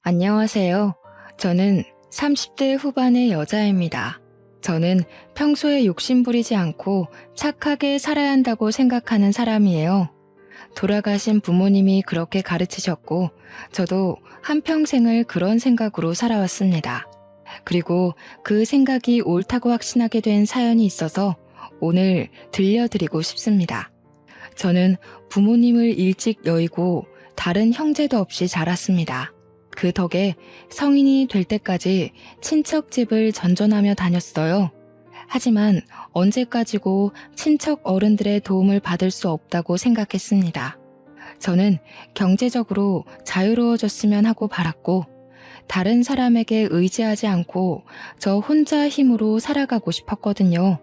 안녕하세요. 저는 30대 후반의 여자입니다. 저는 평소에 욕심부리지 않고 착하게 살아야 한다고 생각하는 사람이에요. 돌아가신 부모님이 그렇게 가르치셨고, 저도 한평생을 그런 생각으로 살아왔습니다. 그리고 그 생각이 옳다고 확신하게 된 사연이 있어서 오늘 들려드리고 싶습니다. 저는 부모님을 일찍 여의고 다른 형제도 없이 자랐습니다. 그 덕에 성인이 될 때까지 친척 집을 전전하며 다녔어요. 하지만 언제까지고 친척 어른들의 도움을 받을 수 없다고 생각했습니다. 저는 경제적으로 자유로워졌으면 하고 바랐고, 다른 사람에게 의지하지 않고 저 혼자 힘으로 살아가고 싶었거든요.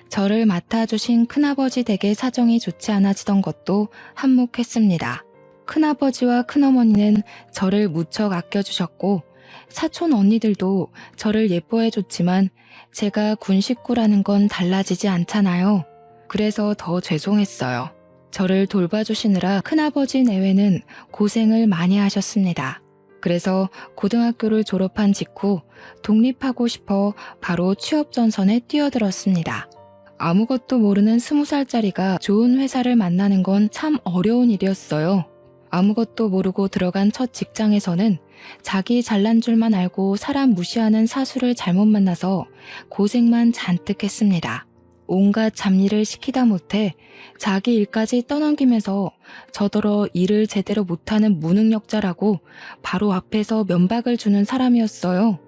저를 맡아주신 큰아버지 댁의 사정이 좋지 않아지던 것도 한몫했습니다. 큰아버지와 큰어머니는 저를 무척 아껴주셨고, 사촌 언니들도 저를 예뻐해줬지만 제가 군 식구라는 건 달라지지 않잖아요. 그래서 더 죄송했어요. 저를 돌봐주시느라 큰아버지 내외는 고생을 많이 하셨습니다. 그래서 고등학교를 졸업한 직후 독립하고 싶어 바로 취업 전선에 뛰어들었습니다. 아무것도 모르는 20살짜리가 좋은 회사를 만나는 건 참 어려운 일이었어요. 아무것도 모르고 들어간 첫 직장에서는 자기 잘난 줄만 알고 사람 무시하는 사수를 잘못 만나서 고생만 잔뜩 했습니다. 온갖 잡일을 시키다 못해 자기 일까지 떠넘기면서 저더러 일을 제대로 못하는 무능력자라고 바로 앞에서 면박을 주는 사람이었어요.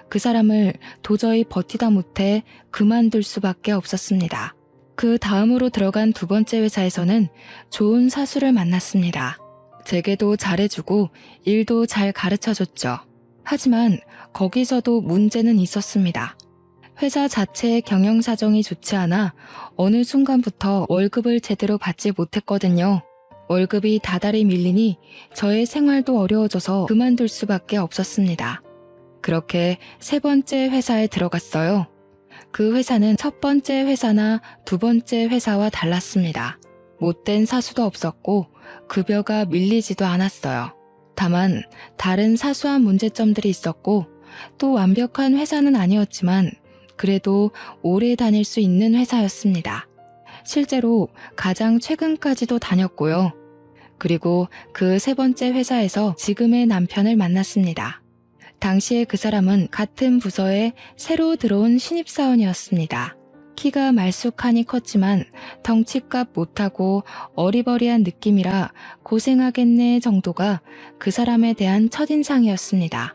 그 사람을 도저히 버티다 못해 그만둘 수밖에 없었습니다. 그 다음으로 들어간 두 번째 회사에서는 좋은 사수를 만났습니다. 제게도 잘해주고 일도 잘 가르쳐줬죠. 하지만 거기서도 문제는 있었습니다. 회사 자체의 경영 사정이 좋지 않아 어느 순간부터 월급을 제대로 받지 못했거든요. 월급이 다달이 밀리니 저의 생활도 어려워져서 그만둘 수밖에 없었습니다. 그렇게 세 번째 회사에 들어갔어요. 그 회사는 첫 번째 회사나 두 번째 회사와 달랐습니다. 못된 사수도 없었고 급여가 밀리지도 않았어요. 다만 다른 사소한 문제점들이 있었고 또 완벽한 회사는 아니었지만 그래도 오래 다닐 수 있는 회사였습니다. 실제로 가장 최근까지도 다녔고요. 그리고 그 세 번째 회사에서 지금의 남편을 만났습니다. 당시에 그 사람은 같은 부서에 새로 들어온 신입사원이었습니다. 키가 말쑥하니 컸지만 덩치값 못하고 어리버리한 느낌이라 고생하겠네 정도가 그 사람에 대한 첫인상이었습니다.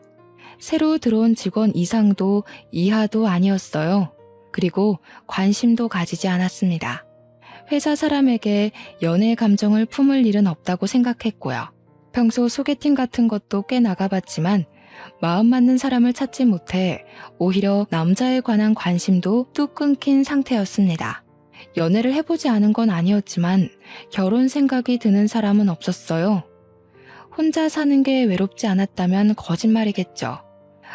새로 들어온 직원 이상도 이하도 아니었어요. 그리고 관심도 가지지 않았습니다. 회사 사람에게 연애 감정을 품을 일은 없다고 생각했고요. 평소 소개팅 같은 것도 꽤 나가봤지만 마음 맞는 사람을 찾지 못해 오히려 남자에 관한 관심도 뚝 끊긴 상태였습니다. 연애를 해보지 않은 건 아니었지만 결혼 생각이 드는 사람은 없었어요. 혼자 사는 게 외롭지 않았다면 거짓말이겠죠.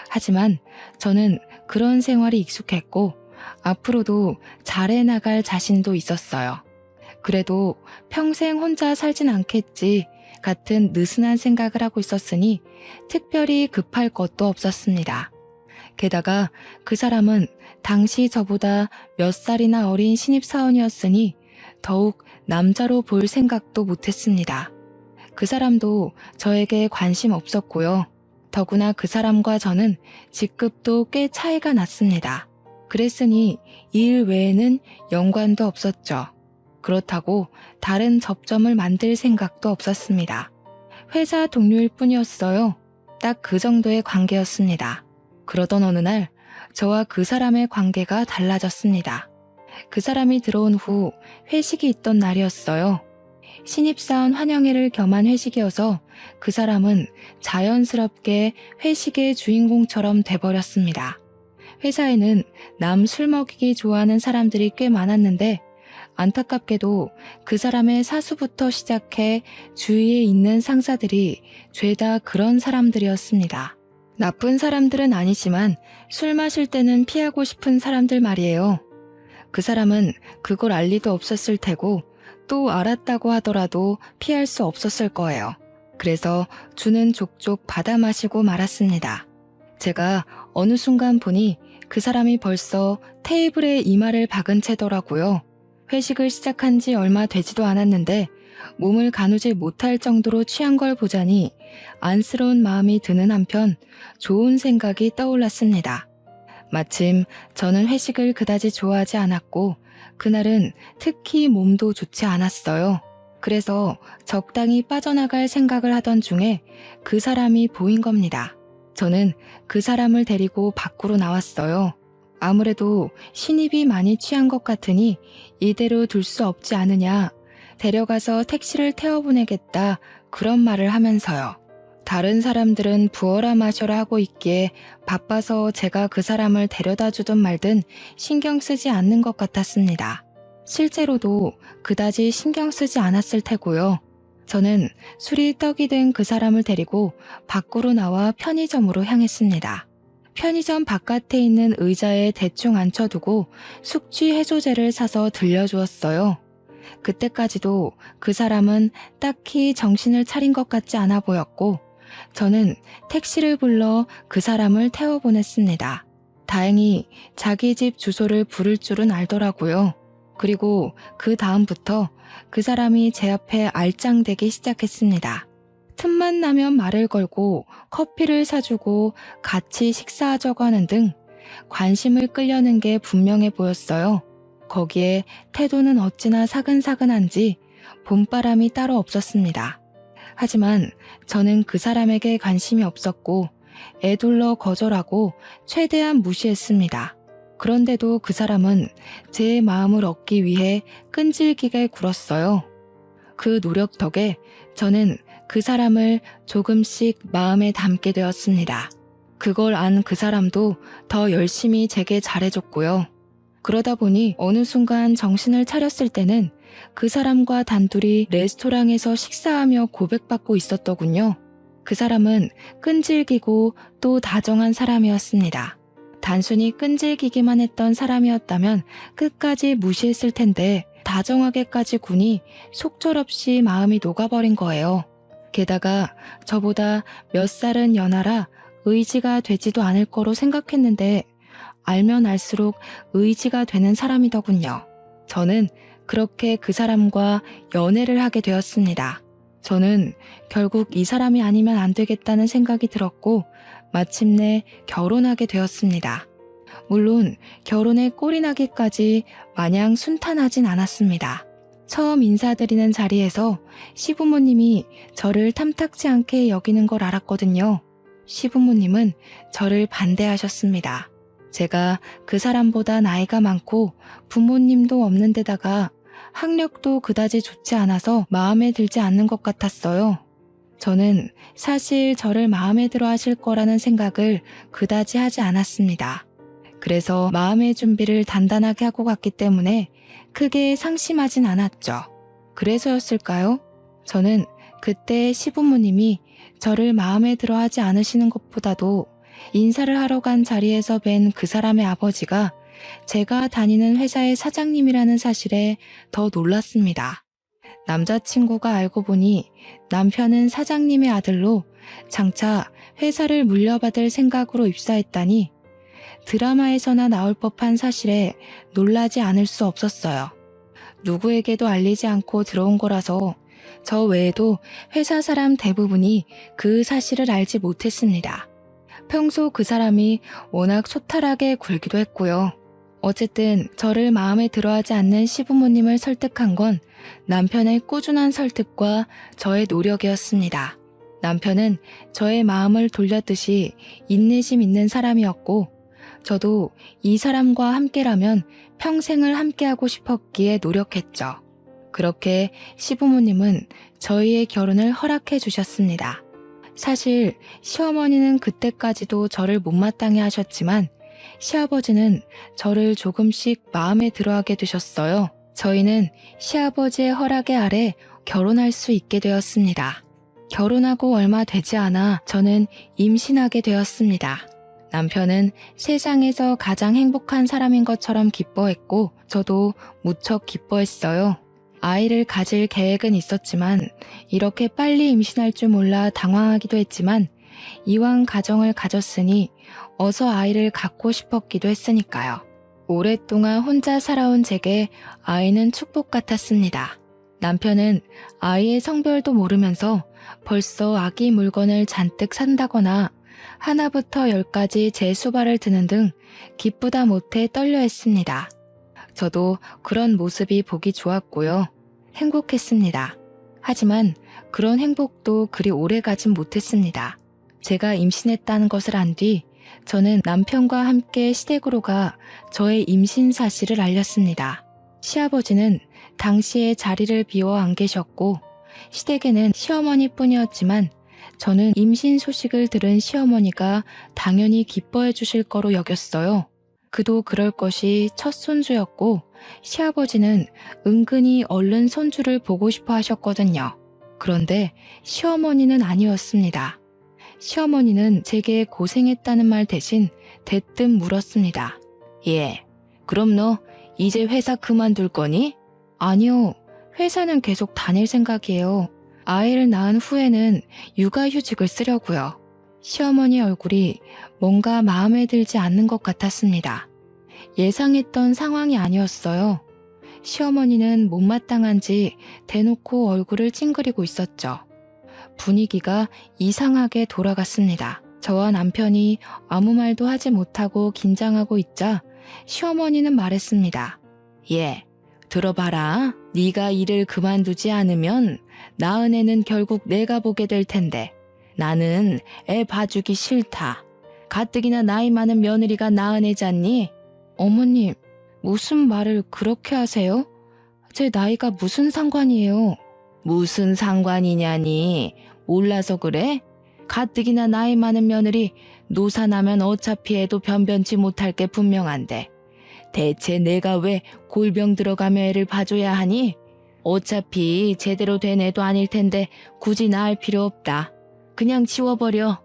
하지만 저는 그런 생활이 익숙했고 앞으로도 잘해나갈 자신도 있었어요. 그래도 평생 혼자 살진 않겠지 같은 느슨한 생각을 하고 있었으니 특별히 급할 것도 없었습니다. 게다가 그 사람은 당시 저보다 몇 살이나 어린 신입사원이었으니 더욱 남자로 볼 생각도 못했습니다. 그 사람도 저에게 관심 없었고요. 더구나 그 사람과 저는 직급도 꽤 차이가 났습니다. 그랬으니 이 일 외에는 연관도 없었죠. 그렇다고 다른 접점을 만들 생각도 없었습니다. 회사 동료일 뿐이었어요. 딱 그 정도의 관계였습니다. 그러던 어느 날 저와 그 사람의 관계가 달라졌습니다. 그 사람이 들어온 후 회식이 있던 날이었어요. 신입사원 환영회를 겸한 회식이어서 그 사람은 자연스럽게 회식의 주인공처럼 돼버렸습니다. 회사에는 남 술 먹이기 좋아하는 사람들이 꽤 많았는데 안타깝게도 그 사람의 사수부터 시작해 주위에 있는 상사들이 죄다 그런 사람들이었습니다. 나쁜 사람들은 아니지만 술 마실 때는 피하고 싶은 사람들 말이에요. 그 사람은 그걸 알 리도 없었을 테고 또 알았다고 하더라도 피할 수 없었을 거예요. 그래서 주는 족족 받아 마시고 말았습니다. 제가 어느 순간 보니 그 사람이 벌써 테이블에 이마를 박은 채더라고요. 회식을 시작한 지 얼마 되지도 않았는데 몸을 가누지 못할 정도로 취한 걸 보자니 안쓰러운 마음이 드는 한편 좋은 생각이 떠올랐습니다. 마침 저는 회식을 그다지 좋아하지 않았고 그날은 특히 몸도 좋지 않았어요. 그래서 적당히 빠져나갈 생각을 하던 중에 그 사람이 보인 겁니다. 저는 그 사람을 데리고 밖으로 나왔어요. 아무래도 신입이 많이 취한 것 같으니 이대로 둘 수 없지 않으냐, 데려가서 택시를 태워보내겠다, 그런 말을 하면서요. 다른 사람들은 부어라 마셔라 하고 있기에 바빠서 제가 그 사람을 데려다 주든 말든 신경 쓰지 않는 것 같았습니다. 실제로도 그다지 신경 쓰지 않았을 테고요. 저는 술이 떡이 된 그 사람을 데리고 밖으로 나와 편의점으로 향했습니다. 편의점 바깥에 있는 의자에 대충 앉혀두고 숙취 해소제를 사서 들려주었어요. 그때까지도 그 사람은 딱히 정신을 차린 것 같지 않아 보였고 저는 택시를 불러 그 사람을 태워보냈습니다. 다행히 자기 집 주소를 부를 줄은 알더라고요. 그리고 그 다음부터 그 사람이 제 앞에 알짱대기 시작했습니다. 틈만 나면 말을 걸고 커피를 사주고 같이 식사하자고 하는 등 관심을 끌려는 게 분명해 보였어요. 거기에 태도는 어찌나 사근사근한지 봄바람이 따로 없었습니다. 하지만 저는 그 사람에게 관심이 없었고 애둘러 거절하고 최대한 무시했습니다. 그런데도 그 사람은 제 마음을 얻기 위해 끈질기게 굴었어요. 그 노력 덕에 저는 그 사람을 조금씩 마음에 담게 되었습니다. 그걸 안 그 사람도 더 열심히 제게 잘해줬고요. 그러다 보니 어느 순간 정신을 차렸을 때는 그 사람과 단둘이 레스토랑에서 식사하며 고백받고 있었더군요. 그 사람은 끈질기고 또 다정한 사람이었습니다. 단순히 끈질기기만 했던 사람이었다면 끝까지 무시했을 텐데 다정하게까지 구니 속절없이 마음이 녹아버린 거예요. 게다가 저보다 몇 살은 연하라 의지가 되지도 않을 거로 생각했는데 알면 알수록 의지가 되는 사람이더군요. 저는 그렇게 그 사람과 연애를 하게 되었습니다. 저는 결국 이 사람이 아니면 안 되겠다는 생각이 들었고 마침내 결혼하게 되었습니다. 물론 결혼에 꼴이 나기까지 마냥 순탄하진 않았습니다. 처음 인사드리는 자리에서 시부모님이 저를 탐탁지 않게 여기는 걸 알았거든요. 시부모님은 저를 반대하셨습니다. 제가 그 사람보다 나이가 많고 부모님도 없는 데다가 학력도 그다지 좋지 않아서 마음에 들지 않는 것 같았어요. 저는 사실 저를 마음에 들어 하실 거라는 생각을 그다지 하지 않았습니다. 그래서 마음의 준비를 단단하게 하고 갔기 때문에 크게 상심하진 않았죠. 그래서였을까요? 저는 그때 시부모님이 저를 마음에 들어 하지 않으시는 것보다도 인사를 하러 간 자리에서 뵌 그 사람의 아버지가 제가 다니는 회사의 사장님이라는 사실에 더 놀랐습니다. 남자친구가 알고 보니 남편은 사장님의 아들로 장차 회사를 물려받을 생각으로 입사했다니 드라마에서나 나올 법한 사실에 놀라지 않을 수 없었어요. 누구에게도 알리지 않고 들어온 거라서 저 외에도 회사 사람 대부분이 그 사실을 알지 못했습니다. 평소 그 사람이 워낙 소탈하게 굴기도 했고요. 어쨌든 저를 마음에 들어하지 않는 시부모님을 설득한 건 남편의 꾸준한 설득과 저의 노력이었습니다. 남편은 저의 마음을 돌렸듯이 인내심 있는 사람이었고 저도 이 사람과 함께라면 평생을 함께하고 싶었기에 노력했죠. 그렇게 시부모님은 저희의 결혼을 허락해 주셨습니다. 사실 시어머니는 그때까지도 저를 못마땅해 하셨지만 시아버지는 저를 조금씩 마음에 들어하게 되셨어요. 저희는 시아버지의 허락의 아래 결혼할 수 있게 되었습니다. 결혼하고 얼마 되지 않아 저는 임신하게 되었습니다. 남편은 세상에서 가장 행복한 사람인 것처럼 기뻐했고 저도 무척 기뻐했어요. 아이를 가질 계획은 있었지만 이렇게 빨리 임신할 줄 몰라 당황하기도 했지만 이왕 가정을 가졌으니 어서 아이를 갖고 싶었기도 했으니까요. 오랫동안 혼자 살아온 제게 아이는 축복 같았습니다. 남편은 아이의 성별도 모르면서 벌써 아기 물건을 잔뜩 산다거나 하나부터 열까지 제 수발을 드는 등 기쁘다 못해 떨려했습니다. 저도 그런 모습이 보기 좋았고요. 행복했습니다. 하지만 그런 행복도 그리 오래 가진 못했습니다. 제가 임신했다는 것을 안 뒤 저는 남편과 함께 시댁으로 가 저의 임신 사실을 알렸습니다. 시아버지는 당시에 자리를 비워 안 계셨고 시댁에는 시어머니뿐이었지만 저는 임신 소식을 들은 시어머니가 당연히 기뻐해 주실 거로 여겼어요. 그도 그럴 것이 첫 손주였고 시아버지는 은근히 얼른 손주를 보고 싶어 하셨거든요. 그런데 시어머니는 아니었습니다. 시어머니는 제게 고생했다는 말 대신 대뜸 물었습니다. 예, 그럼 너 이제 회사 그만둘 거니? 아니요, 회사는 계속 다닐 생각이에요. 아이를 낳은 후에는 육아휴직을 쓰려고요. 시어머니 얼굴이 뭔가 마음에 들지 않는 것 같았습니다. 예상했던 상황이 아니었어요. 시어머니는 못마땅한지 대놓고 얼굴을 찡그리고 있었죠. 분위기가 이상하게 돌아갔습니다. 저와 남편이 아무 말도 하지 못하고 긴장하고 있자 시어머니는 말했습니다. 예, 들어봐라. 네가 일을 그만두지 않으면 낳은 애는 결국 내가 보게 될 텐데 나는 애 봐주기 싫다. 가뜩이나 나이 많은 며느리가 낳은 애잖니? 어머님, 무슨 말을 그렇게 하세요? 제 나이가 무슨 상관이에요? 무슨 상관이냐니? 몰라서 그래? 가뜩이나 나이 많은 며느리 노사 나면 어차피 애도 변변치 못할 게 분명한데 대체 내가 왜 골병 들어가며 애를 봐줘야 하니? 어차피 제대로 된 애도 아닐 텐데 굳이 낳을 필요 없다. 그냥 지워버려.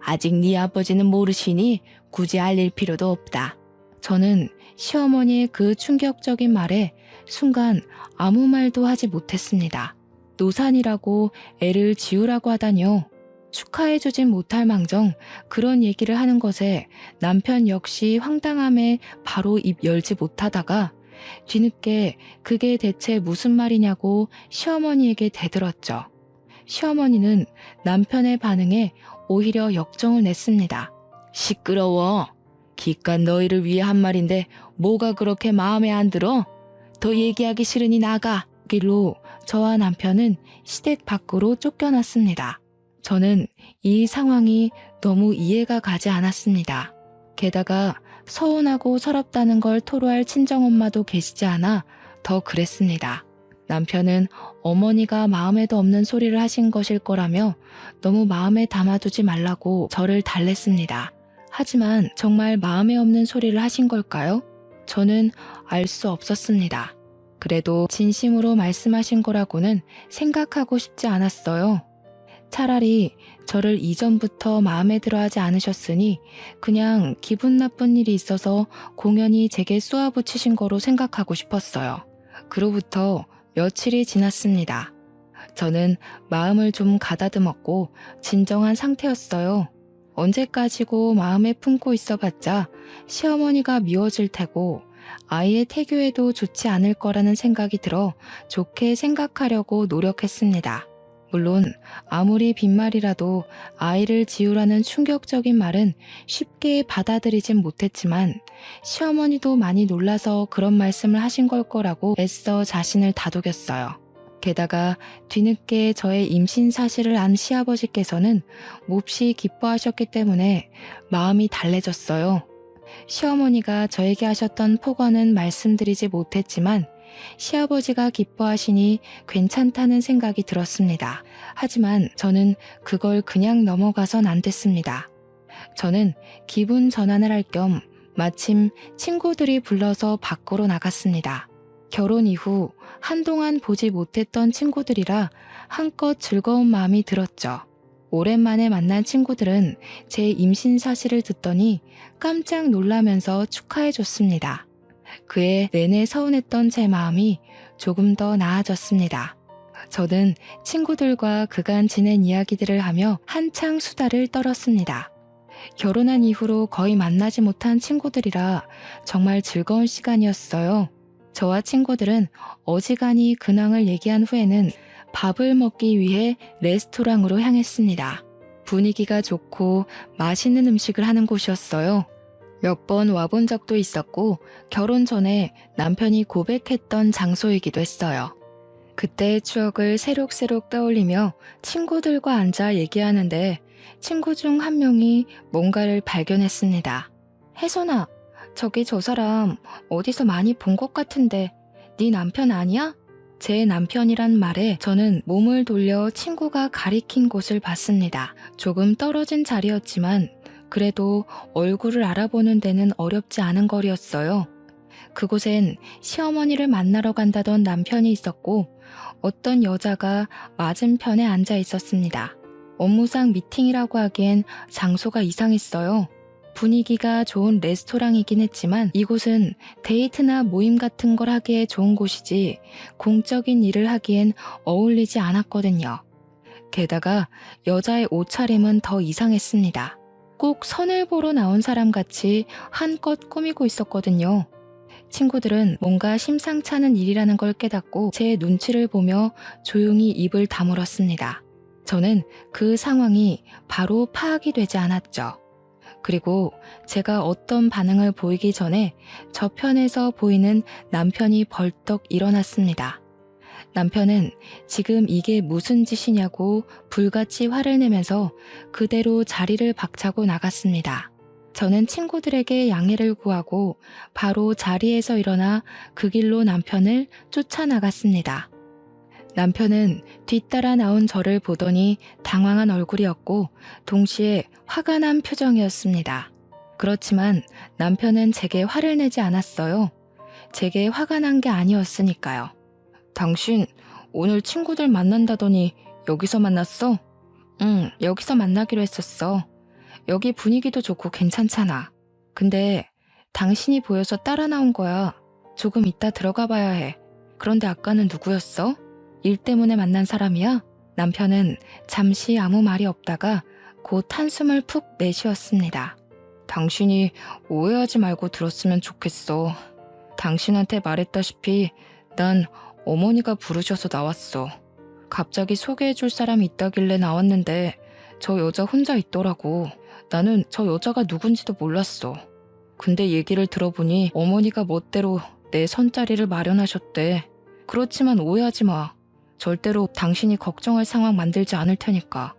아직 네 아버지는 모르시니 굳이 알릴 필요도 없다. 저는 시어머니의 그 충격적인 말에 순간 아무 말도 하지 못했습니다. 노산이라고 애를 지우라고 하다니요. 축하해주진 못할 망정 그런 얘기를 하는 것에 남편 역시 황당함에 바로 입 열지 못하다가 뒤늦게 그게 대체 무슨 말이냐고 시어머니에게 대들었죠. 시어머니는 남편의 반응에 오히려 역정을 냈습니다. 시끄러워. 기껏 너희를 위해 한 말인데 뭐가 그렇게 마음에 안 들어? 더 얘기하기 싫으니 나가. 길로 저와 남편은 시댁 밖으로 쫓겨났습니다. 저는 이 상황이 너무 이해가 가지 않았습니다. 게다가 서운하고 서럽다는 걸 토로할 친정엄마도 계시지 않아 더 그랬습니다. 남편은 어머니가 마음에도 없는 소리를 하신 것일 거라며 너무 마음에 담아두지 말라고 저를 달랬습니다. 하지만 정말 마음에 없는 소리를 하신 걸까요? 저는 알 수 없었습니다. 그래도 진심으로 말씀하신 거라고는 생각하고 싶지 않았어요. 차라리 저를 이전부터 마음에 들어하지 않으셨으니 그냥 기분 나쁜 일이 있어서 공연히 제게 쏘아붙이신 거로 생각하고 싶었어요. 그로부터 며칠이 지났습니다. 저는 마음을 좀 가다듬었고 진정한 상태였어요. 언제까지고 마음에 품고 있어봤자 시어머니가 미워질 테고 아이의 태교에도 좋지 않을 거라는 생각이 들어 좋게 생각하려고 노력했습니다. 물론 아무리 빈말이라도 아이를 지우라는 충격적인 말은 쉽게 받아들이진 못했지만 시어머니도 많이 놀라서 그런 말씀을 하신 걸 거라고 애써 자신을 다독였어요. 게다가 뒤늦게 저의 임신 사실을 안 시아버지께서는 몹시 기뻐하셨기 때문에 마음이 달래졌어요. 시어머니가 저에게 하셨던 폭언은 말씀드리지 못했지만 시아버지가 기뻐하시니 괜찮다는 생각이 들었습니다. 하지만 저는 그걸 그냥 넘어가선 안 됐습니다. 저는 기분 전환을 할 겸 마침 친구들이 불러서 밖으로 나갔습니다. 결혼 이후 한동안 보지 못했던 친구들이라 한껏 즐거운 마음이 들었죠. 오랜만에 만난 친구들은 제 임신 사실을 듣더니 깜짝 놀라면서 축하해줬습니다. 그해 내내 서운했던 제 마음이 조금 더 나아졌습니다. 저는 친구들과 그간 지낸 이야기들을 하며 한창 수다를 떨었습니다. 결혼한 이후로 거의 만나지 못한 친구들이라 정말 즐거운 시간이었어요. 저와 친구들은 어지간히 근황을 얘기한 후에는 밥을 먹기 위해 레스토랑으로 향했습니다. 분위기가 좋고 맛있는 음식을 하는 곳이었어요. 몇 번 와본 적도 있었고 결혼 전에 남편이 고백했던 장소이기도 했어요. 그때의 추억을 새록새록 떠올리며 친구들과 앉아 얘기하는데 친구 중 한 명이 뭔가를 발견했습니다. 혜선아, 저기 저 사람 어디서 많이 본 것 같은데 네 남편 아니야? 제 남편이란 말에 저는 몸을 돌려 친구가 가리킨 곳을 봤습니다. 조금 떨어진 자리였지만 그래도 얼굴을 알아보는 데는 어렵지 않은 거리였어요. 그곳엔 시어머니를 만나러 간다던 남편이 있었고 어떤 여자가 맞은편에 앉아 있었습니다. 업무상 미팅이라고 하기엔 장소가 이상했어요. 분위기가 좋은 레스토랑이긴 했지만 이곳은 데이트나 모임 같은 걸 하기에 좋은 곳이지 공적인 일을 하기엔 어울리지 않았거든요. 게다가 여자의 옷차림은 더 이상했습니다. 꼭 선을 보러 나온 사람 같이 한껏 꾸미고 있었거든요. 친구들은 뭔가 심상찮은 일이라는 걸 깨닫고 제 눈치를 보며 조용히 입을 다물었습니다. 저는 그 상황이 바로 파악이 되지 않았죠. 그리고 제가 어떤 반응을 보이기 전에 저편에서 보이는 남편이 벌떡 일어났습니다. 남편은 지금 이게 무슨 짓이냐고 불같이 화를 내면서 그대로 자리를 박차고 나갔습니다. 저는 친구들에게 양해를 구하고 바로 자리에서 일어나 그 길로 남편을 쫓아나갔습니다. 남편은 뒤따라 나온 저를 보더니 당황한 얼굴이었고 동시에 화가 난 표정이었습니다. 그렇지만 남편은 제게 화를 내지 않았어요. 제게 화가 난 게 아니었으니까요. 당신 오늘 친구들 만난다더니 여기서 만났어? 응, 여기서 만나기로 했었어. 여기 분위기도 좋고 괜찮잖아. 근데 당신이 보여서 따라 나온 거야. 조금 이따 들어가 봐야 해. 그런데 아까는 누구였어? 일 때문에 만난 사람이야? 남편은 잠시 아무 말이 없다가 곧 한숨을 푹 내쉬었습니다. 당신이 오해하지 말고 들었으면 좋겠어. 당신한테 말했다시피 난 어머니가 부르셔서 나왔어. 갑자기 소개해줄 사람이 있다길래 나왔는데 저 여자 혼자 있더라고. 나는 저 여자가 누군지도 몰랐어. 근데 얘기를 들어보니 어머니가 멋대로 내 선자리를 마련하셨대. 그렇지만 오해하지 마. 절대로 당신이 걱정할 상황 만들지 않을 테니까.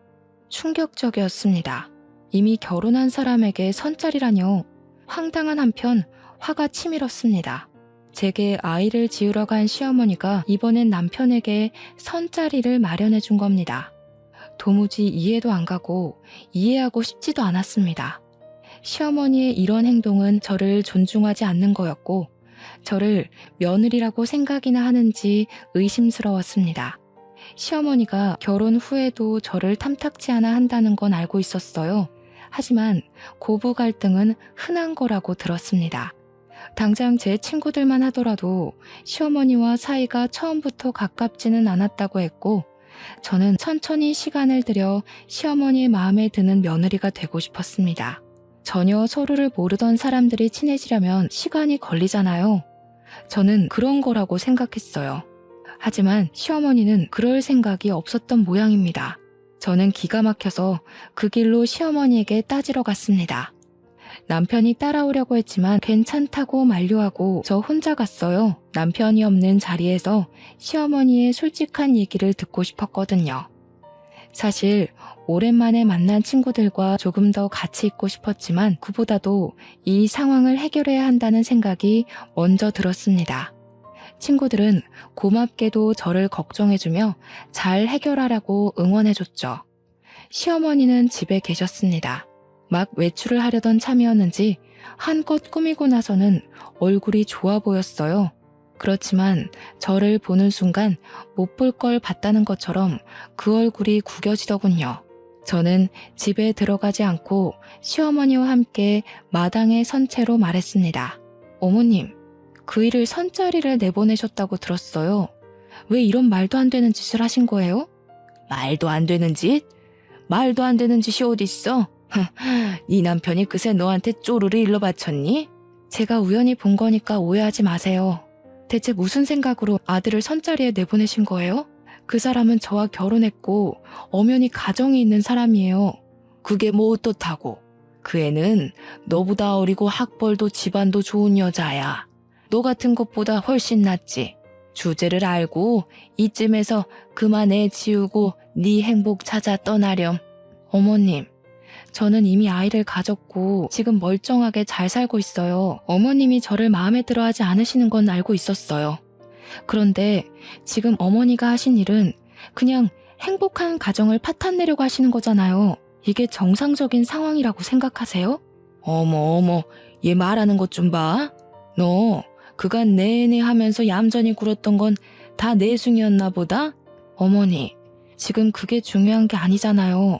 충격적이었습니다. 이미 결혼한 사람에게 선자리라뇨. 황당한 한편 화가 치밀었습니다. 제게 아이를 지으러 간 시어머니가 이번엔 남편에게 선자리를 마련해 준 겁니다. 도무지 이해도 안 가고 이해하고 싶지도 않았습니다. 시어머니의 이런 행동은 저를 존중하지 않는 거였고 저를 며느리라고 생각이나 하는지 의심스러웠습니다. 시어머니가 결혼 후에도 저를 탐탁지 않아 한다는 건 알고 있었어요. 하지만 고부 갈등은 흔한 거라고 들었습니다. 당장 제 친구들만 하더라도 시어머니와 사이가 처음부터 가깝지는 않았다고 했고 저는 천천히 시간을 들여 시어머니의 마음에 드는 며느리가 되고 싶었습니다. 전혀 서로를 모르던 사람들이 친해지려면 시간이 걸리잖아요. 저는 그런 거라고 생각했어요. 하지만 시어머니는 그럴 생각이 없었던 모양입니다. 저는 기가 막혀서 그 길로 시어머니에게 따지러 갔습니다. 남편이 따라오려고 했지만 괜찮다고 만류하고 저 혼자 갔어요. 남편이 없는 자리에서 시어머니의 솔직한 얘기를 듣고 싶었거든요. 사실 오랜만에 만난 친구들과 조금 더 같이 있고 싶었지만 그보다도 이 상황을 해결해야 한다는 생각이 먼저 들었습니다. 친구들은 고맙게도 저를 걱정해주며 잘 해결하라고 응원해줬죠. 시어머니는 집에 계셨습니다. 막 외출을 하려던 참이었는지 한껏 꾸미고 나서는 얼굴이 좋아 보였어요. 그렇지만 저를 보는 순간 못 볼 걸 봤다는 것처럼 그 얼굴이 구겨지더군요. 저는 집에 들어가지 않고 시어머니와 함께 마당에 선 채로 말했습니다. 어머님, 그 일을 선자리를 내보내셨다고 들었어요. 왜 이런 말도 안 되는 짓을 하신 거예요? 말도 안 되는 짓? 말도 안 되는 짓이 어딨어? 네 남편이 그새 너한테 쪼르르 일러 바쳤니? 제가 우연히 본 거니까 오해하지 마세요. 대체 무슨 생각으로 아들을 선자리에 내보내신 거예요? 그 사람은 저와 결혼했고 엄연히 가정이 있는 사람이에요. 그게 뭐 어떻다고? 그 애는 너보다 어리고 학벌도 집안도 좋은 여자야. 너 같은 것보다 훨씬 낫지. 주제를 알고 이쯤에서 그만 애 지우고 네 행복 찾아 떠나렴. 어머님, 저는 이미 아이를 가졌고 지금 멀쩡하게 잘 살고 있어요. 어머님이 저를 마음에 들어 하지 않으시는 건 알고 있었어요. 그런데 지금 어머니가 하신 일은 그냥 행복한 가정을 파탄내려고 하시는 거잖아요. 이게 정상적인 상황이라고 생각하세요? 어머, 얘 말하는 것 좀 봐. 너 그간 내내 하면서 얌전히 굴었던 건 다 내숭이었나 보다? 어머니, 지금 그게 중요한 게 아니잖아요.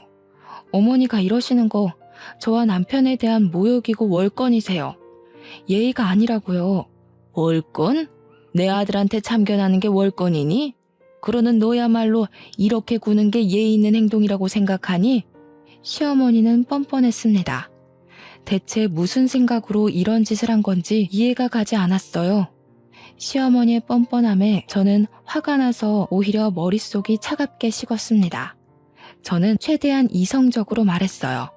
어머니가 이러시는 거 저와 남편에 대한 모욕이고 월권이세요. 예의가 아니라고요. 월권? 내 아들한테 참견하는 게 월권이니? 그러는 너야말로 이렇게 구는 게 예의 있는 행동이라고 생각하니? 시어머니는 뻔뻔했습니다. 대체 무슨 생각으로 이런 짓을 한 건지 이해가 가지 않았어요. 시어머니의 뻔뻔함에 저는 화가 나서 오히려 머릿속이 차갑게 식었습니다. 저는 최대한 이성적으로 말했어요.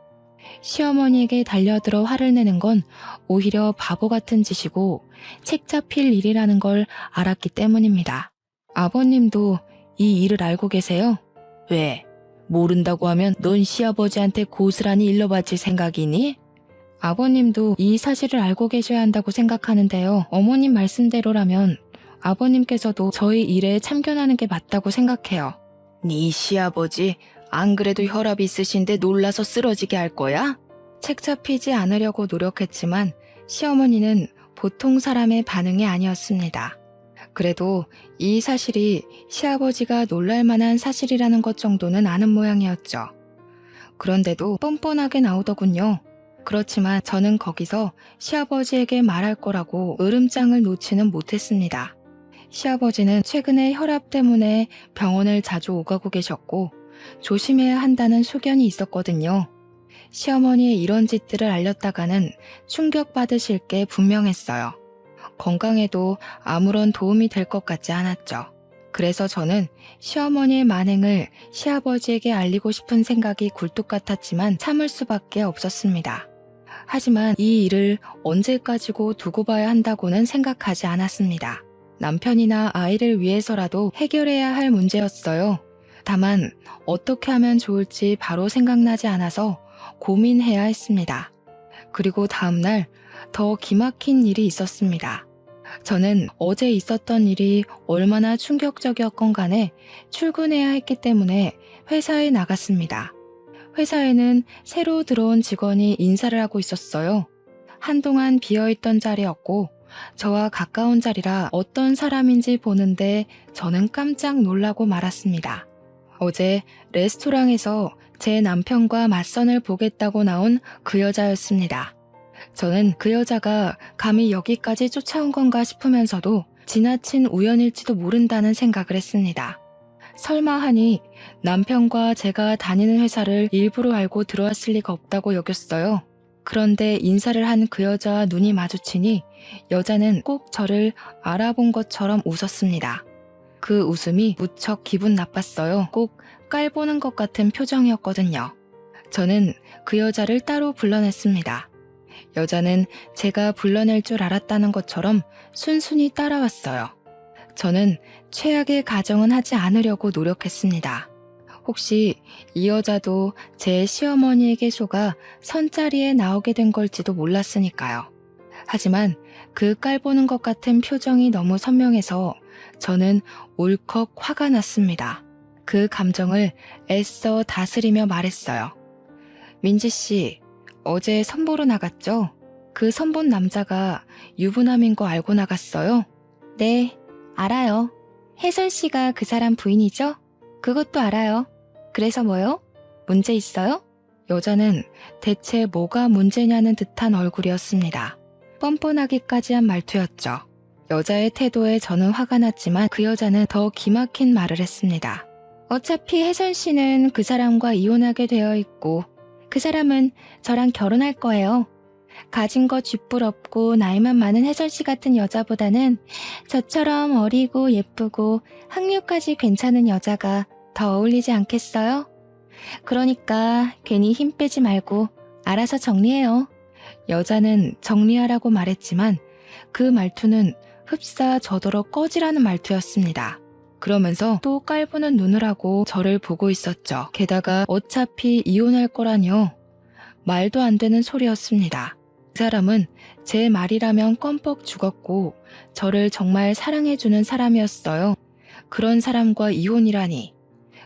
시어머니에게 달려들어 화를 내는 건 오히려 바보 같은 짓이고 책 잡힐 일이라는 걸 알았기 때문입니다. 아버님도 이 일을 알고 계세요? 왜? 모른다고 하면 넌 시아버지한테 고스란히 일러바칠 생각이니? 아버님도 이 사실을 알고 계셔야 한다고 생각하는데요. 어머님 말씀대로라면 아버님께서도 저희 일에 참견하는 게 맞다고 생각해요. 네 시아버지 안 그래도 혈압이 있으신데 놀라서 쓰러지게 할 거야? 책 잡히지 않으려고 노력했지만 시어머니는 보통 사람의 반응이 아니었습니다. 그래도 이 사실이 시아버지가 놀랄 만한 사실이라는 것 정도는 아는 모양이었죠. 그런데도 뻔뻔하게 나오더군요. 그렇지만 저는 거기서 시아버지에게 말할 거라고 으름장을 놓지는 못했습니다. 시아버지는 최근에 혈압 때문에 병원을 자주 오가고 계셨고 조심해야 한다는 소견이 있었거든요. 시어머니의 이런 짓들을 알렸다가는 충격받으실 게 분명했어요. 건강에도 아무런 도움이 될 것 같지 않았죠. 그래서 저는 시어머니의 만행을 시아버지에게 알리고 싶은 생각이 굴뚝 같았지만 참을 수밖에 없었습니다. 하지만 이 일을 언제까지고 두고 봐야 한다고는 생각하지 않았습니다. 남편이나 아이를 위해서라도 해결해야 할 문제였어요. 다만 어떻게 하면 좋을지 바로 생각나지 않아서 고민해야 했습니다. 그리고 다음날 더 기막힌 일이 있었습니다. 저는 어제 있었던 일이 얼마나 충격적이었건 간에 출근해야 했기 때문에 회사에 나갔습니다. 회사에는 새로 들어온 직원이 인사를 하고 있었어요. 한동안 비어있던 자리였고 저와 가까운 자리라 어떤 사람인지 보는데 저는 깜짝 놀라고 말았습니다. 어제 레스토랑에서 제 남편과 맞선을 보겠다고 나온 그 여자였습니다. 저는 그 여자가 감히 여기까지 쫓아온 건가 싶으면서도 지나친 우연일지도 모른다는 생각을 했습니다. 설마 하니 남편과 제가 다니는 회사를 일부러 알고 들어왔을 리가 없다고 여겼어요. 그런데 인사를 한 그 여자와 눈이 마주치니 여자는 꼭 저를 알아본 것처럼 웃었습니다. 그 웃음이 무척 기분 나빴어요. 꼭 깔보는 것 같은 표정이었거든요. 저는 그 여자를 따로 불러냈습니다. 여자는 제가 불러낼 줄 알았다는 것처럼 순순히 따라왔어요. 저는 최악의 가정은 하지 않으려고 노력했습니다. 혹시 이 여자도 제 시어머니에게 속아 선자리에 나오게 된 걸지도 몰랐으니까요. 하지만 그 깔보는 것 같은 표정이 너무 선명해서 저는 울컥 화가 났습니다. 그 감정을 애써 다스리며 말했어요. 민지 씨, 어제 선보러 나갔죠? 그 선본 남자가 유부남인 거 알고 나갔어요? 네, 알아요. 혜선 씨가 그 사람 부인이죠? 그것도 알아요. 그래서 뭐요? 문제 있어요? 여자는 대체 뭐가 문제냐는 듯한 얼굴이었습니다. 뻔뻔하기까지 한 말투였죠. 여자의 태도에 저는 화가 났지만 그 여자는 더 기막힌 말을 했습니다. 어차피 혜선 씨는 그 사람과 이혼하게 되어 있고 그 사람은 저랑 결혼할 거예요. 가진 거 쥐뿔없고 나이만 많은 혜선 씨 같은 여자보다는 저처럼 어리고 예쁘고 학력까지 괜찮은 여자가 더 어울리지 않겠어요? 그러니까 괜히 힘 빼지 말고 알아서 정리해요. 여자는 정리하라고 말했지만 그 말투는 흡사 저더러 꺼지라는 말투였습니다. 그러면서 또 깔보는 눈을 하고 저를 보고 있었죠. 게다가 어차피 이혼할 거라뇨. 말도 안 되는 소리였습니다. 그 사람은 제 말이라면 껌뻑 죽었고 저를 정말 사랑해주는 사람이었어요. 그런 사람과 이혼이라니.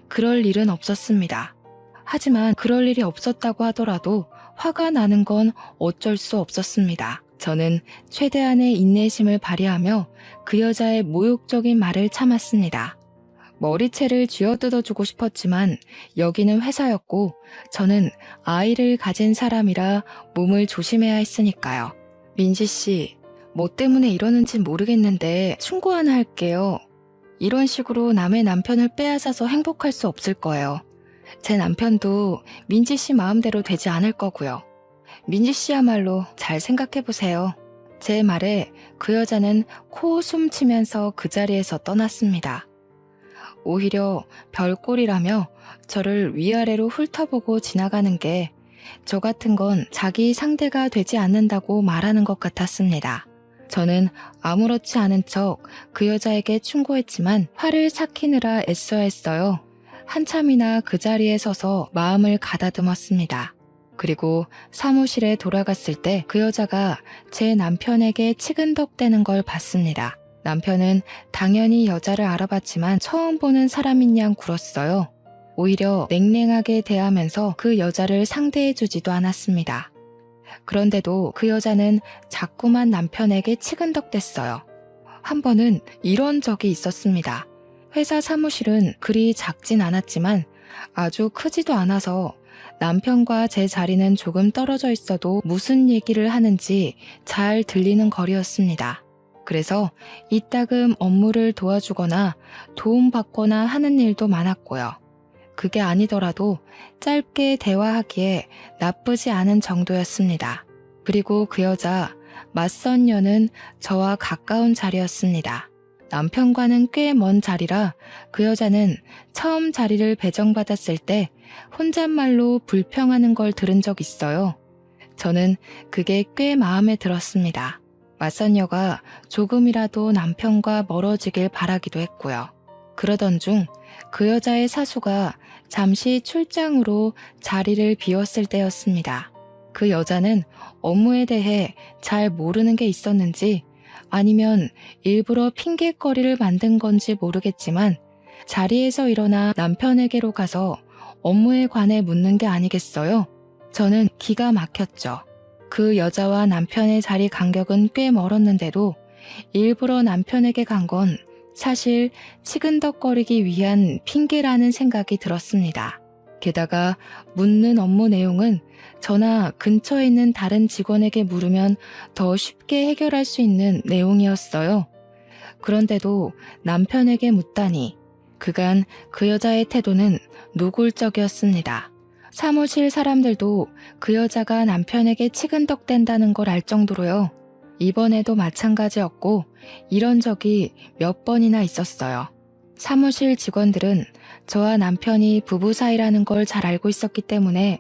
그럴 일은 없었습니다. 하지만 그럴 일이 없었다고 하더라도 화가 나는 건 어쩔 수 없었습니다. 저는 최대한의 인내심을 발휘하며 그 여자의 모욕적인 말을 참았습니다. 머리채를 쥐어뜯어주고 싶었지만 여기는 회사였고 저는 아이를 가진 사람이라 몸을 조심해야 했으니까요. 민지 씨, 뭐 때문에 이러는지 모르겠는데 충고 하나 할게요. 이런 식으로 남의 남편을 빼앗아서 행복할 수 없을 거예요. 제 남편도 민지 씨 마음대로 되지 않을 거고요. 민지 씨야말로 잘 생각해보세요. 제 말에 그 여자는 코웃음 치면서 그 자리에서 떠났습니다. 오히려 별꼴이라며 저를 위아래로 훑어보고 지나가는 게 저 같은 건 자기 상대가 되지 않는다고 말하는 것 같았습니다. 저는 아무렇지 않은 척 그 여자에게 충고했지만 화를 삭히느라 애써야 했어요. 한참이나 그 자리에 서서 마음을 가다듬었습니다. 그리고 사무실에 돌아갔을 때 그 여자가 제 남편에게 치근덕대는 걸 봤습니다. 남편은 당연히 여자를 알아봤지만 처음 보는 사람인 양 굴었어요. 오히려 냉랭하게 대하면서 그 여자를 상대해주지도 않았습니다. 그런데도 그 여자는 자꾸만 남편에게 치근덕댔어요. 한 번은 이런 적이 있었습니다. 회사 사무실은 그리 작진 않았지만 아주 크지도 않아서 남편과 제 자리는 조금 떨어져 있어도 무슨 얘기를 하는지 잘 들리는 거리였습니다. 그래서 이따금 업무를 도와주거나 도움받거나 하는 일도 많았고요. 그게 아니더라도 짧게 대화하기에 나쁘지 않은 정도였습니다. 그리고 그 여자, 맞선녀는 저와 가까운 자리였습니다. 남편과는 꽤 먼 자리라 그 여자는 처음 자리를 배정받았을 때 혼잣말로 불평하는 걸 들은 적 있어요. 저는 그게 꽤 마음에 들었습니다. 맞선녀가 조금이라도 남편과 멀어지길 바라기도 했고요. 그러던 중 그 여자의 사수가 잠시 출장으로 자리를 비웠을 때였습니다. 그 여자는 업무에 대해 잘 모르는 게 있었는지 아니면 일부러 핑계거리를 만든 건지 모르겠지만 자리에서 일어나 남편에게로 가서 업무에 관해 묻는 게 아니겠어요? 저는 기가 막혔죠. 그 여자와 남편의 자리 간격은 꽤 멀었는데도 일부러 남편에게 간 건 사실 치근덕거리기 위한 핑계라는 생각이 들었습니다. 게다가 묻는 업무 내용은 저나 근처에 있는 다른 직원에게 물으면 더 쉽게 해결할 수 있는 내용이었어요. 그런데도 남편에게 묻다니 그간 그 여자의 태도는 노골적이었습니다. 사무실 사람들도 그 여자가 남편에게 치근덕댄다는 걸 알 정도로요. 이번에도 마찬가지였고 이런 적이 몇 번이나 있었어요. 사무실 직원들은 저와 남편이 부부 사이라는 걸 잘 알고 있었기 때문에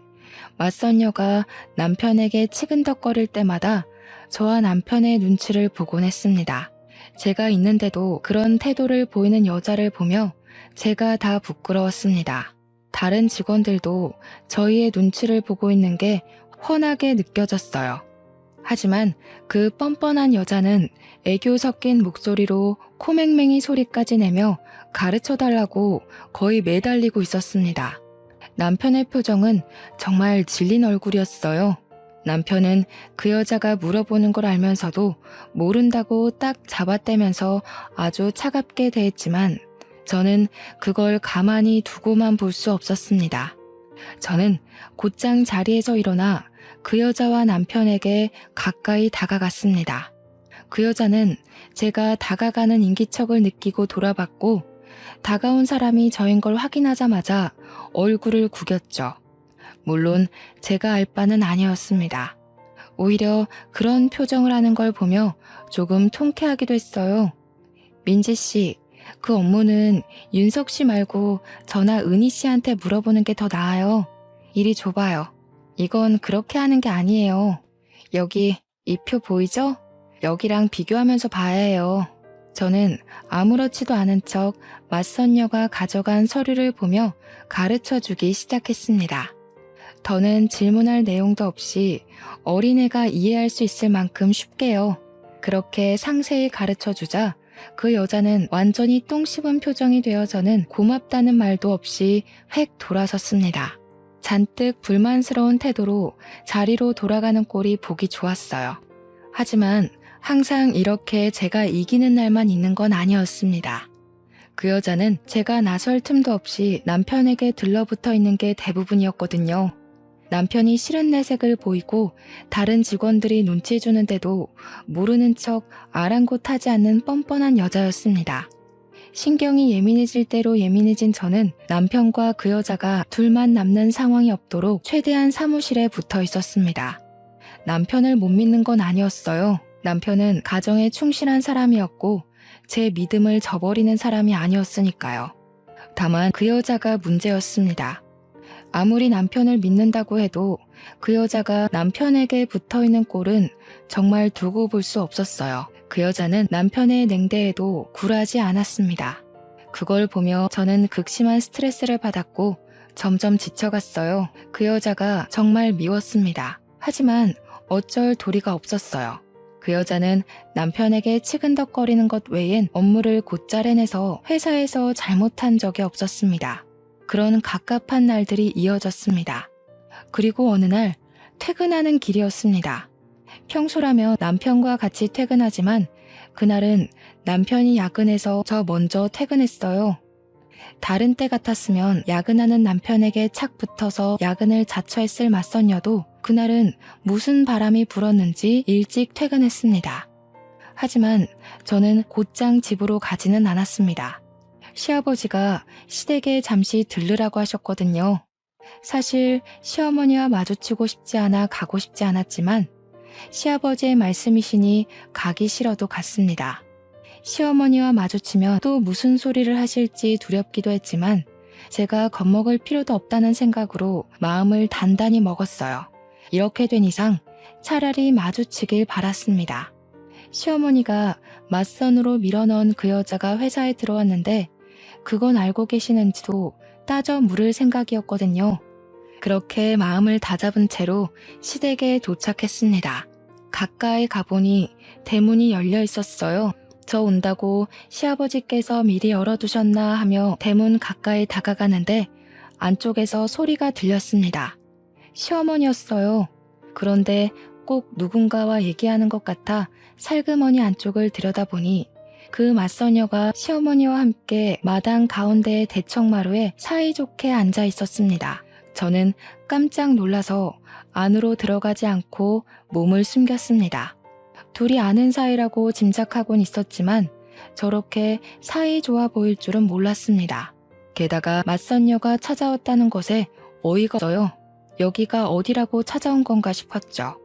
맞선녀가 남편에게 치근덕거릴 때마다 저와 남편의 눈치를 보곤 했습니다. 제가 있는데도 그런 태도를 보이는 여자를 보며 제가 다 부끄러웠습니다. 다른 직원들도 저희의 눈치를 보고 있는 게 훤하게 느껴졌어요. 하지만 그 뻔뻔한 여자는 애교 섞인 목소리로 코맹맹이 소리까지 내며 가르쳐달라고 거의 매달리고 있었습니다. 남편의 표정은 정말 질린 얼굴이었어요. 남편은 그 여자가 물어보는 걸 알면서도 모른다고 딱 잡아떼면서 아주 차갑게 대했지만 저는 그걸 가만히 두고만 볼 수 없었습니다. 저는 곧장 자리에서 일어나 그 여자와 남편에게 가까이 다가갔습니다. 그 여자는 제가 다가가는 인기척을 느끼고 돌아봤고 다가온 사람이 저인 걸 확인하자마자 얼굴을 구겼죠. 물론 제가 알 바는 아니었습니다. 오히려 그런 표정을 하는 걸 보며 조금 통쾌하기도 했어요. 민지 씨, 그 업무는 윤석 씨 말고 저나 은희 씨한테 물어보는 게 더 나아요. 이리 줘봐요. 이건 그렇게 하는 게 아니에요. 여기 이 표 보이죠? 여기랑 비교하면서 봐야 해요. 저는 아무렇지도 않은 척 맞선녀가 가져간 서류를 보며 가르쳐주기 시작했습니다. 더는 질문할 내용도 없이 어린애가 이해할 수 있을 만큼 쉽게요. 그렇게 상세히 가르쳐주자 그 여자는 완전히 똥 씹은 표정이 되어 저는 고맙다는 말도 없이 획 돌아섰습니다. 잔뜩 불만스러운 태도로 자리로 돌아가는 꼴이 보기 좋았어요. 하지만 항상 이렇게 제가 이기는 날만 있는 건 아니었습니다. 그 여자는 제가 나설 틈도 없이 남편에게 들러붙어 있는 게 대부분이었거든요. 남편이 싫은 내색을 보이고 다른 직원들이 눈치 주는데도 모르는 척 아랑곳하지 않는 뻔뻔한 여자였습니다. 신경이 예민해질 대로 예민해진 저는 남편과 그 여자가 둘만 남는 상황이 없도록 최대한 사무실에 붙어 있었습니다. 남편을 못 믿는 건 아니었어요. 남편은 가정에 충실한 사람이었고 제 믿음을 저버리는 사람이 아니었으니까요. 다만 그 여자가 문제였습니다. 아무리 남편을 믿는다고 해도 그 여자가 남편에게 붙어있는 꼴은 정말 두고 볼 수 없었어요. 그 여자는 남편의 냉대에도 굴하지 않았습니다. 그걸 보며 저는 극심한 스트레스를 받았고 점점 지쳐갔어요. 그 여자가 정말 미웠습니다. 하지만 어쩔 도리가 없었어요. 그 여자는 남편에게 치근덕거리는 것 외엔 업무를 곧잘 해내서 회사에서 잘못한 적이 없었습니다. 그런 갑갑한 날들이 이어졌습니다. 그리고 어느 날 퇴근하는 길이었습니다. 평소라면 남편과 같이 퇴근하지만 그날은 남편이 야근해서 저 먼저 퇴근했어요. 다른 때 같았으면 야근하는 남편에게 착 붙어서 야근을 자처했을 맞선녀도 그날은 무슨 바람이 불었는지 일찍 퇴근했습니다. 하지만 저는 곧장 집으로 가지는 않았습니다. 시아버지가 시댁에 잠시 들르라고 하셨거든요. 사실 시어머니와 마주치고 싶지 않아 가고 싶지 않았지만 시아버지의 말씀이시니 가기 싫어도 갔습니다. 시어머니와 마주치면 또 무슨 소리를 하실지 두렵기도 했지만 제가 겁먹을 필요도 없다는 생각으로 마음을 단단히 먹었어요. 이렇게 된 이상 차라리 마주치길 바랐습니다. 시어머니가 맞선으로 밀어넣은 그 여자가 회사에 들어왔는데 그건 알고 계시는지도 따져 물을 생각이었거든요. 그렇게 마음을 다잡은 채로 시댁에 도착했습니다. 가까이 가보니 대문이 열려 있었어요. 저 온다고 시아버지께서 미리 열어두셨나 하며 대문 가까이 다가가는데 안쪽에서 소리가 들렸습니다. 시어머니였어요. 그런데 꼭 누군가와 얘기하는 것 같아 살그머니 안쪽을 들여다보니 그 맞선녀가 시어머니와 함께 마당 가운데의 대청마루에 사이좋게 앉아 있었습니다. 저는 깜짝 놀라서 안으로 들어가지 않고 몸을 숨겼습니다. 둘이 아는 사이라고 짐작하곤 있었지만 저렇게 사이 좋아 보일 줄은 몰랐습니다. 게다가 맞선녀가 찾아왔다는 것에 어이가 없어요. 여기가 어디라고 찾아온 건가 싶었죠.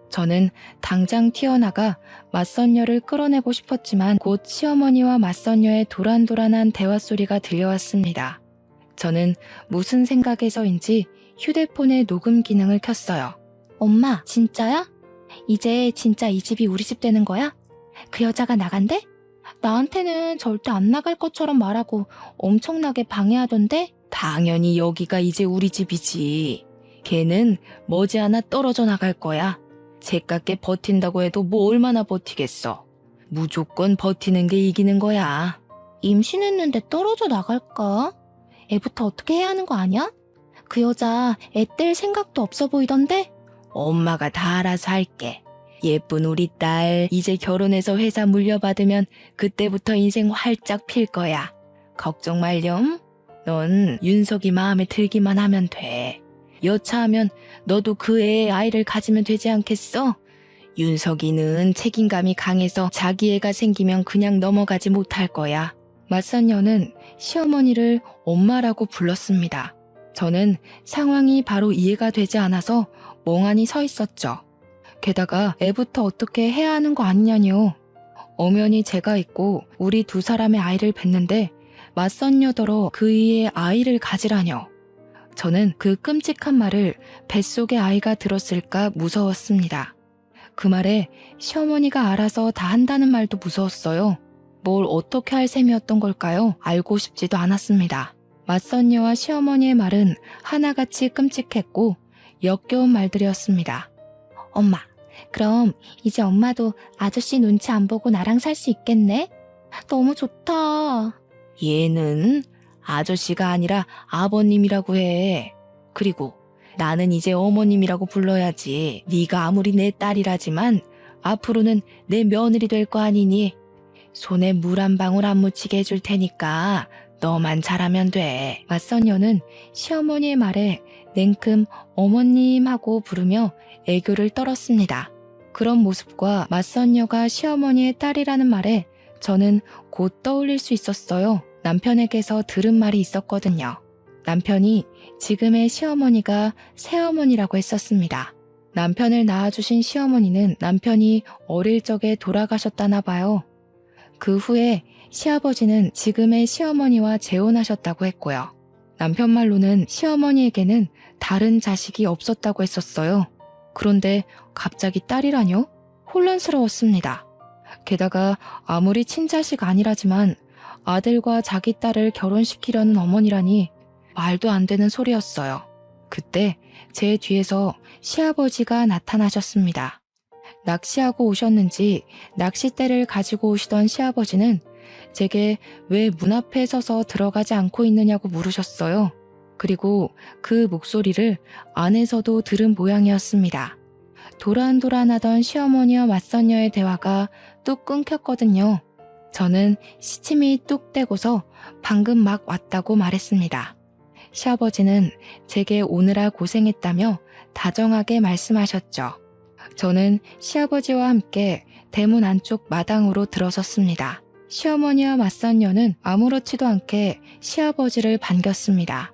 저는 당장 튀어나가 맞선녀를 끌어내고 싶었지만 곧 시어머니와 맞선녀의 도란도란한 대화 소리가 들려왔습니다. 저는 무슨 생각에서인지 휴대폰의 녹음 기능을 켰어요. 엄마, 진짜야? 이제 진짜 이 집이 우리 집 되는 거야? 그 여자가 나간대? 나한테는 절대 안 나갈 것처럼 말하고 엄청나게 방해하던데? 당연히 여기가 이제 우리 집이지. 걔는 머지않아 떨어져 나갈 거야. 제깎게 버틴다고 해도 뭐 얼마나 버티겠어. 무조건 버티는 게 이기는 거야. 임신했는데 떨어져 나갈까? 애부터 어떻게 해야 하는 거 아니야? 그 여자 애 뗄 생각도 없어 보이던데? 엄마가 다 알아서 할게. 예쁜 우리 딸 이제 결혼해서 회사 물려받으면 그때부터 인생 활짝 필 거야. 걱정 말렴. 넌 윤석이 마음에 들기만 하면 돼. 여차하면 너도 그 애의 아이를 가지면 되지 않겠어? 윤석이는 책임감이 강해서 자기 애가 생기면 그냥 넘어가지 못할 거야. 맞선녀는 시어머니를 엄마라고 불렀습니다. 저는 상황이 바로 이해가 되지 않아서 멍하니 서 있었죠. 게다가 애부터 어떻게 해야 하는 거 아니냐뇨. 엄연히 제가 있고 우리 두 사람의 아이를 뵀는데 맞선녀더러 그이의 아이를 가지라뇨. 저는 그 끔찍한 말을 뱃속의 아이가 들었을까 무서웠습니다. 그 말에 시어머니가 알아서 다 한다는 말도 무서웠어요. 뭘 어떻게 할 셈이었던 걸까요? 알고 싶지도 않았습니다. 맞선녀와 시어머니의 말은 하나같이 끔찍했고 역겨운 말들이었습니다. 엄마, 그럼 이제 엄마도 아저씨 눈치 안 보고 나랑 살 수 있겠네? 너무 좋다. 얘는 아저씨가 아니라 아버님이라고 해. 그리고 나는 이제 어머님이라고 불러야지. 네가 아무리 내 딸이라지만 앞으로는 내 며느리 될 거 아니니? 손에 물 한 방울 안 묻히게 해줄 테니까 너만 잘하면 돼. 맞선녀는 시어머니의 말에 냉큼 어머님 하고 부르며 애교를 떨었습니다. 그런 모습과 맞선녀가 시어머니의 딸이라는 말에 저는 곧 떠올릴 수 있었어요. 남편에게서 들은 말이 있었거든요. 남편이 지금의 시어머니가 새어머니라고 했었습니다. 남편을 낳아주신 시어머니는 남편이 어릴 적에 돌아가셨다나 봐요. 그 후에 시아버지는 지금의 시어머니와 재혼하셨다고 했고요. 남편 말로는 시어머니에게는 다른 자식이 없었다고 했었어요. 그런데 갑자기 딸이라뇨? 혼란스러웠습니다. 게다가 아무리 친자식 아니라지만 아들과 자기 딸을 결혼시키려는 어머니라니 말도 안 되는 소리였어요. 그때 제 뒤에서 시아버지가 나타나셨습니다. 낚시하고 오셨는지 낚싯대를 가지고 오시던 시아버지는 제게 왜 문 앞에 서서 들어가지 않고 있느냐고 물으셨어요. 그리고 그 목소리를 안에서도 들은 모양이었습니다. 도란도란하던 시어머니와 맞선녀의 대화가 뚝 끊겼거든요. 저는 시침이 뚝 떼고서 방금 막 왔다고 말했습니다. 시아버지는 제게 오느라 고생했다며 다정하게 말씀하셨죠. 저는 시아버지와 함께 대문 안쪽 마당으로 들어섰습니다. 시어머니와 맞선녀는 아무렇지도 않게 시아버지를 반겼습니다.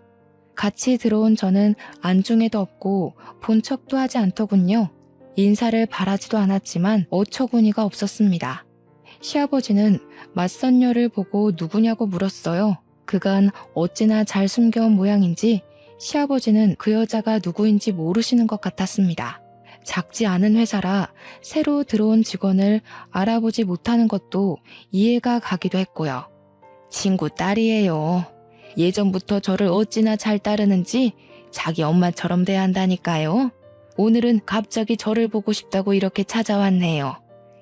같이 들어온 저는 안중에도 없고 본 척도 하지 않더군요. 인사를 바라지도 않았지만 어처구니가 없었습니다. 시아버지는 맞선녀를 보고 누구냐고 물었어요. 그간 어찌나 잘 숨겨온 모양인지 시아버지는 그 여자가 누구인지 모르시는 것 같았습니다. 작지 않은 회사라 새로 들어온 직원을 알아보지 못하는 것도 이해가 가기도 했고요. 친구 딸이에요. 예전부터 저를 어찌나 잘 따르는지 자기 엄마처럼 대야 한다니까요. 오늘은 갑자기 저를 보고 싶다고 이렇게 찾아왔네요.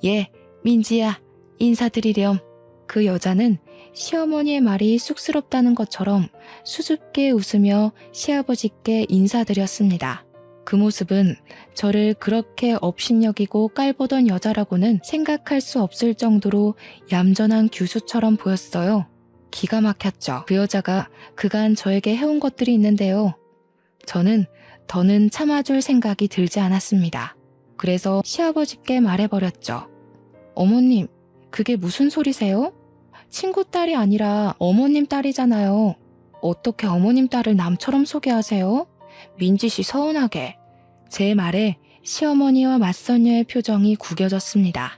예, 민지야, 인사드리렴. 그 여자는 시어머니의 말이 쑥스럽다는 것처럼 수줍게 웃으며 시아버지께 인사드렸습니다. 그 모습은 저를 그렇게 업신여기고 깔보던 여자라고는 생각할 수 없을 정도로 얌전한 규수처럼 보였어요. 기가 막혔죠. 그 여자가 그간 저에게 해온 것들이 있는데요. 저는 더는 참아줄 생각이 들지 않았습니다. 그래서 시아버지께 말해버렸죠. 어머님, 그게 무슨 소리세요? 친구 딸이 아니라 어머님 딸이잖아요. 어떻게 어머님 딸을 남처럼 소개하세요? 민지 씨 서운하게. 제 말에 시어머니와 맞선녀의 표정이 구겨졌습니다.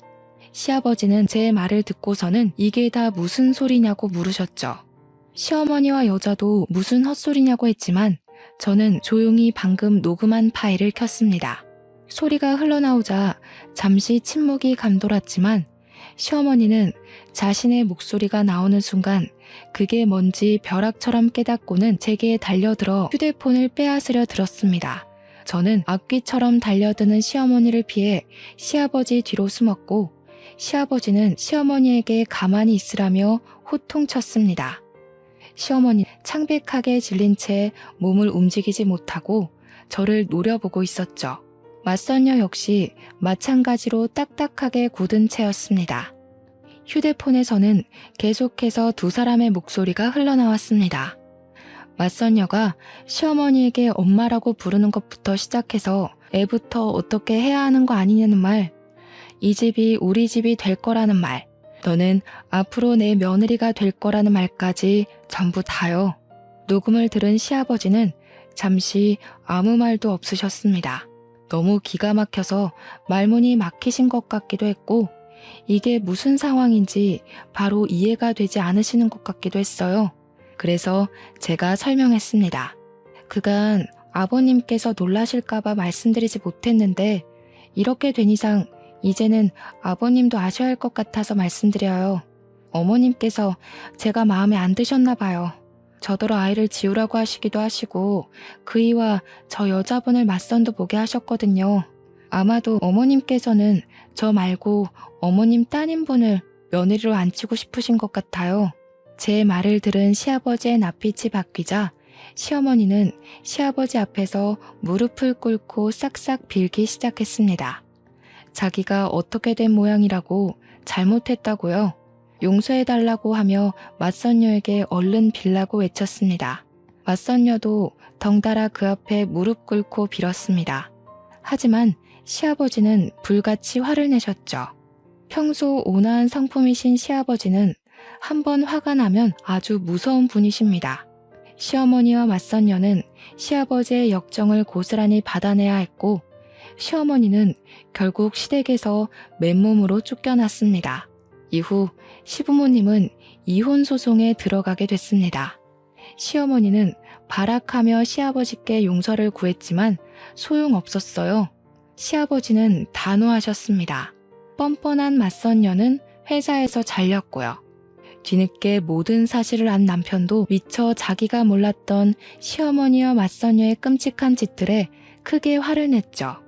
시아버지는 제 말을 듣고서는 이게 다 무슨 소리냐고 물으셨죠. 시어머니와 여자도 무슨 헛소리냐고 했지만 저는 조용히 방금 녹음한 파일을 켰습니다. 소리가 흘러나오자 잠시 침묵이 감돌았지만 시어머니는 자신의 목소리가 나오는 순간 그게 뭔지 벼락처럼 깨닫고는 제게 달려들어 휴대폰을 빼앗으려 들었습니다. 저는 악귀처럼 달려드는 시어머니를 피해 시아버지 뒤로 숨었고 시아버지는 시어머니에게 가만히 있으라며 호통쳤습니다. 시어머니 창백하게 질린 채 몸을 움직이지 못하고 저를 노려보고 있었죠. 맞선녀 역시 마찬가지로 딱딱하게 굳은 채였습니다. 휴대폰에서는 계속해서 두 사람의 목소리가 흘러나왔습니다. 맞선녀가 시어머니에게 엄마라고 부르는 것부터 시작해서 애부터 어떻게 해야 하는 거 아니냐는 말, 이 집이 우리 집이 될 거라는 말, 너는 앞으로 내 며느리가 될 거라는 말까지 전부 다요. 녹음을 들은 시아버지는 잠시 아무 말도 없으셨습니다. 너무 기가 막혀서 말문이 막히신 것 같기도 했고, 이게 무슨 상황인지 바로 이해가 되지 않으시는 것 같기도 했어요. 그래서 제가 설명했습니다. 그간 아버님께서 놀라실까봐 말씀드리지 못했는데, 이렇게 된 이상 이제는 아버님도 아셔야 할 것 같아서 말씀드려요. 어머님께서 제가 마음에 안 드셨나 봐요. 저더러 아이를 지우라고 하시기도 하시고 그이와 저 여자분을 맞선도 보게 하셨거든요. 아마도 어머님께서는 저 말고 어머님 따님분을 며느리로 앉히고 싶으신 것 같아요. 제 말을 들은 시아버지의 낯빛이 바뀌자 시어머니는 시아버지 앞에서 무릎을 꿇고 싹싹 빌기 시작했습니다. 자기가 어떻게 된 모양이라고, 잘못했다고요. 용서해달라고 하며 맞선녀에게 얼른 빌라고 외쳤습니다. 맞선녀도 덩달아 그 앞에 무릎 꿇고 빌었습니다. 하지만 시아버지는 불같이 화를 내셨죠. 평소 온화한 성품이신 시아버지는 한번 화가 나면 아주 무서운 분이십니다. 시어머니와 맞선녀는 시아버지의 역정을 고스란히 받아내야 했고, 시어머니는 결국 시댁에서 맨몸으로 쫓겨났습니다. 이후 시부모님은 이혼 소송에 들어가게 됐습니다. 시어머니는 발악하며 시아버지께 용서를 구했지만 소용없었어요. 시아버지는 단호하셨습니다. 뻔뻔한 맞선녀는 회사에서 잘렸고요. 뒤늦게 모든 사실을 안 남편도 미처 자기가 몰랐던 시어머니와 맞선녀의 끔찍한 짓들에 크게 화를 냈죠.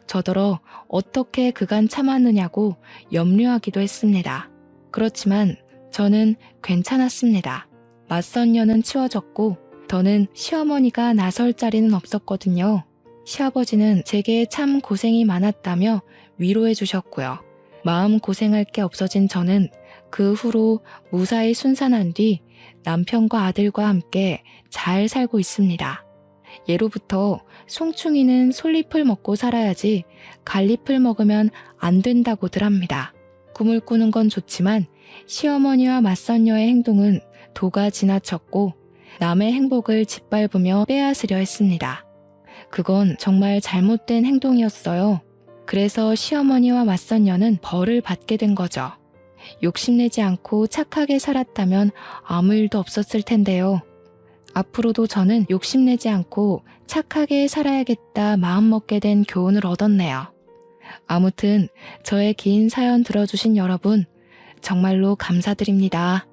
저더러 어떻게 그간 참았느냐고 염려하기도 했습니다. 그렇지만 저는 괜찮았습니다. 맞선녀는 치워졌고 더는 시어머니가 나설 자리는 없었거든요. 시아버지는 제게 참 고생이 많았다며 위로해 주셨고요. 마음 고생할 게 없어진 저는 그 후로 무사히 순산한 뒤 남편과 아들과 함께 잘 살고 있습니다. 예로부터 송충이는 솔잎을 먹고 살아야지 갈잎을 먹으면 안 된다고들 합니다. 꿈을 꾸는 건 좋지만 시어머니와 맞선녀의 행동은 도가 지나쳤고 남의 행복을 짓밟으며 빼앗으려 했습니다. 그건 정말 잘못된 행동이었어요. 그래서 시어머니와 맞선녀는 벌을 받게 된 거죠. 욕심내지 않고 착하게 살았다면 아무 일도 없었을 텐데요. 앞으로도 저는 욕심내지 않고 착하게 살아야겠다 마음먹게 된 교훈을 얻었네요. 아무튼 저의 긴 사연 들어주신 여러분 정말로 감사드립니다.